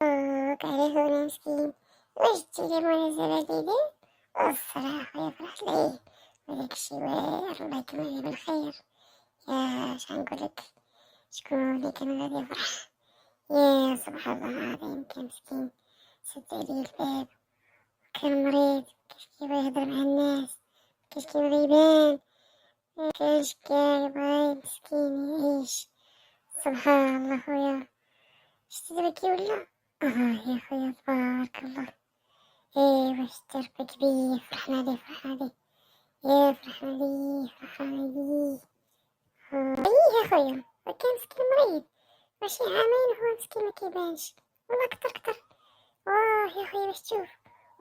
مبروك عليه ولا مسكين. واش تجيلي مناسبة جديدة؟ الصراحة فرحت ليه وداك الشي واعر، الله يكمل بالخير. يا شنقولك، شكون اللي كان غادي يفرح؟ يا سبحان الله العظيم، كان مسكين سد عليه الباب، كان مريض، كيفاش كيبغي يهضر مع الناس، كيفاش كيبغي يبان، مكانش كاع يبغي مسكين يعيش. سبحان الله خويا، شتي دابا كي ولا. يا خويا تبارك الله. واش ربي كبير، فرحنا ليه فرحنا ليه، يا فرحنا ليه فرحنا ليه. يا خويا كان مسكين مريض، ماشي عامين هو مسكين مكيبانش، والله كتر. يا خويا باش تشوف،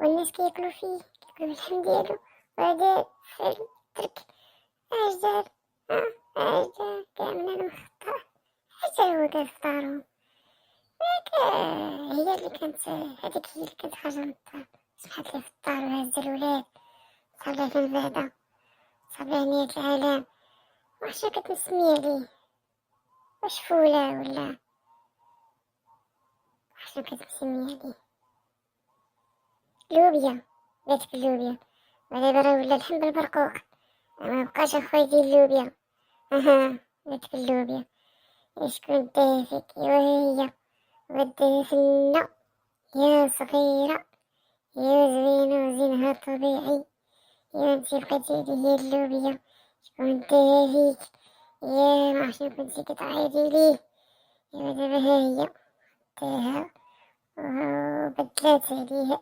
والناس كياكلو فيه، كياكلو باللحم ديالو، وهذا ترك. اش دار؟ اش دار؟ كاع بنادم خطا، حتى هو دار فطارهم. هي اللي كانت، هذيك هي اللي كانت خارجة من الدار، سمحت لي في الدار وهز الولاد، صلي في البعدة، صلي نية العالم. واش كتسمي عليه؟ واش فولة ولا واش كتسمي عليه؟ لوبيا، باتك اللوبيا، ودابا راه ولا لحم بالبرقوق، مبقاش اخويا ديال اللوبيا. باتك اللوبيا، شكون داه فيك؟ ايوا هي وداها فينا، يا صغيرة يا زوينة وزينها طبيعي، يا انتي بقيتي هي اللوبيا، شكون داها فيك؟ يا معرفتش كنتي كتعيطي ليه، ايوا دابا ها هي داها وبدلات عليه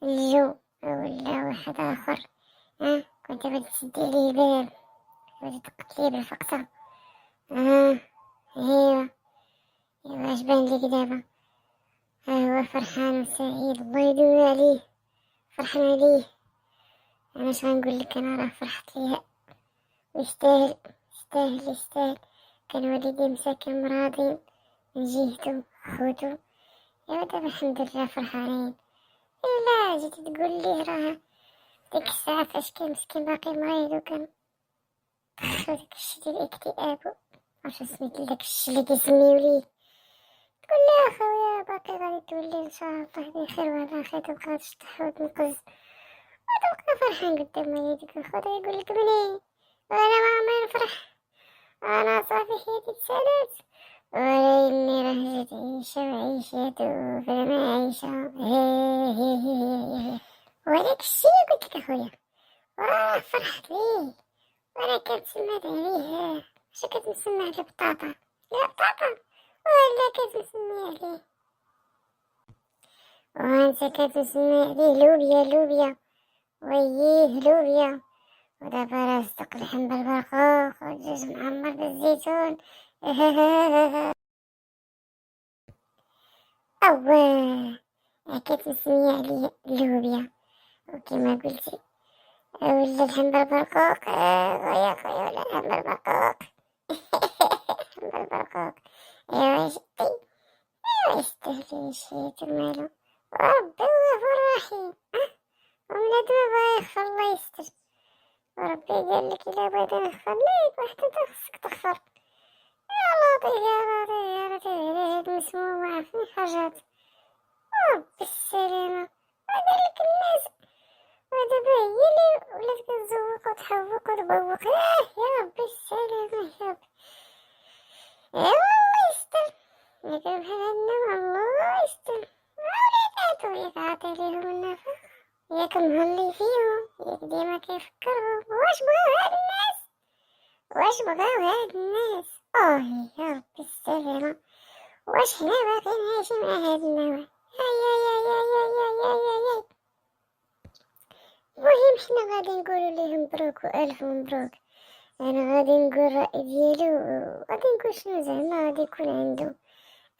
الجو، ولا واحد اخر. كنت باغي تسدي عليه الباب، باغي تقتليه بالفقصة. ايوا اش بان ليك دابا؟ هو فرحان وسعيد، الله يدوم عليه، فرحان عليه. انا اش غنقول لك، انا راه فرحت ليه ويستاهل، يستاهل. كان والدي مساكن مرضين من جهته، خوتو. ايوا دابا الحمد لله فرحانين. لا جيتي تقول لي راه ديك الساعة فاش كان مسكين باقي مريض، وكان دخل داك الشي ديال الاكتئاب، عرفت سميت داك الشي اللي كيسميو ليه. تقول لي اخويا باقي غادي تولي ان شاء الله بخير وعلى خير، تبقى تشطح وتنقز وتبقى فرحان قدام والديك. الخوت يقول لك منين وانا ما عمري نفرح، انا صافي حياتي تسالات، ولكني راه جات عيشة وعيشاتو في المعيشة. وداك الشي قلت لك اخويا، فرحت ليه، وانا كنتسمات عليه. اش كتنسمع على بطاطا؟ لا بطاطا، ولا كتنسمي عليه، وانت كتسمي عليه لوبيا، وييه لوبيا. ودابا راه صدق لحم بالبرقوق ودجاج معمر بالزيتون. اواه كتسمي عليه لوبيا، وكما قلتي ولا لحم بالبرقوق. خويا ولا لحم بالبرقوق. لحم بالبرقوق. ايوا جدي، ايوا يستاهل شي مالو، وربي هو غفور رحيم. وبنادم بغا يغفر الله يستر، وربي قالك الا بغيتي نغفر ليك وحدة خصك تغفر. يا لطيف يا لطيف يا لطيف على هاد المسموم، عرفني حاجات، وربي السلامة. هادالك الناس، ودابا هي اللي ولات كتزوق وتحوق وتبوق. يا ربي السلامة يا ربي. الله يستر، لكن بحال هادنا الله يستر. وليداتو ياك عاطي ليهم النفس، ياك مهلي فيهم، ياك ديما كيفكرهم. واش بغاو هاد الناس؟ يا ربي السلامة. واش حنا باقيين عايشين مع هاد النوع؟ يا المهم حنا غادي نقولو ليه مبروك والف مبروك. انا غادي نقول الرأي ديالو، غادي نقول شنو زعما غادي يكون عنده.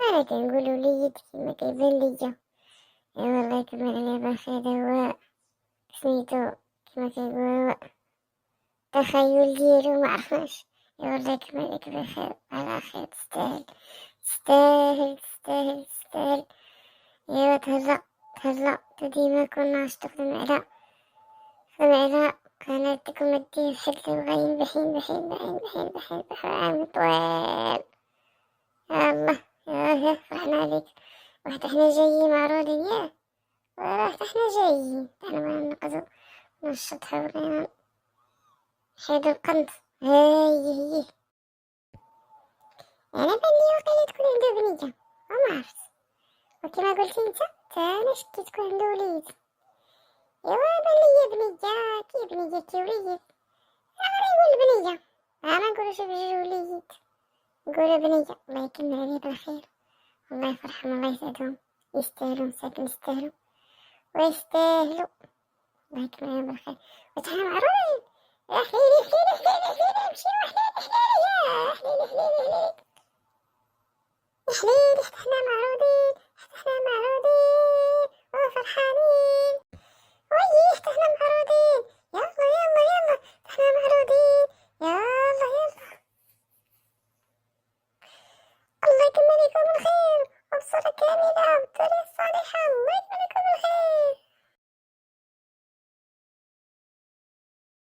انا كنقولو ليد كيما كيبان ليا. والله يكمل عليه بالخير. هو سميتو كيما كيقولو التخيل ديالو، معرفناش. والله يكمل عليك بخير على خير، تستاهل. ايوا تهلا ديما كنا نشطف المعلا كانت تكون مديه بحال الغاين بحين عام طويل. يا الله يا فرحنا عليك. واحد احنا جايين معروضين ياه، واحد احنا جايين احنا ما ننقذو نشطها ولا نحيدو القنط. هاي انا بلي وقيلا تكون عنده بنية وما عرفت، وكما قلتي نتا تا انا شكيت تكون عنده وليد. ايوا بلي هي بنية كي بنية كي وليد، انا يقول بنية ما نقولوش بجوج وليد، نقولو بنية. الله يكمل عليه بالخير، الله يفرحهم، الله يسعدهم، يستاهلوا مساكن يستاهلوا ويستاهلوا. الله يكمل عليهم بالخير. وتحنا معروفين حليلي حليلي حليلي حليلي نمشيو حليلي حليلي حليلي حليلي حنا معروضين، حنا معروضين وفرحانين. ويه حنا معروضين، يلا يلا يلا حنا معروضين، يلا يلا. الله يكمل عليكم بالخير وبصورة كاملة وبطريقة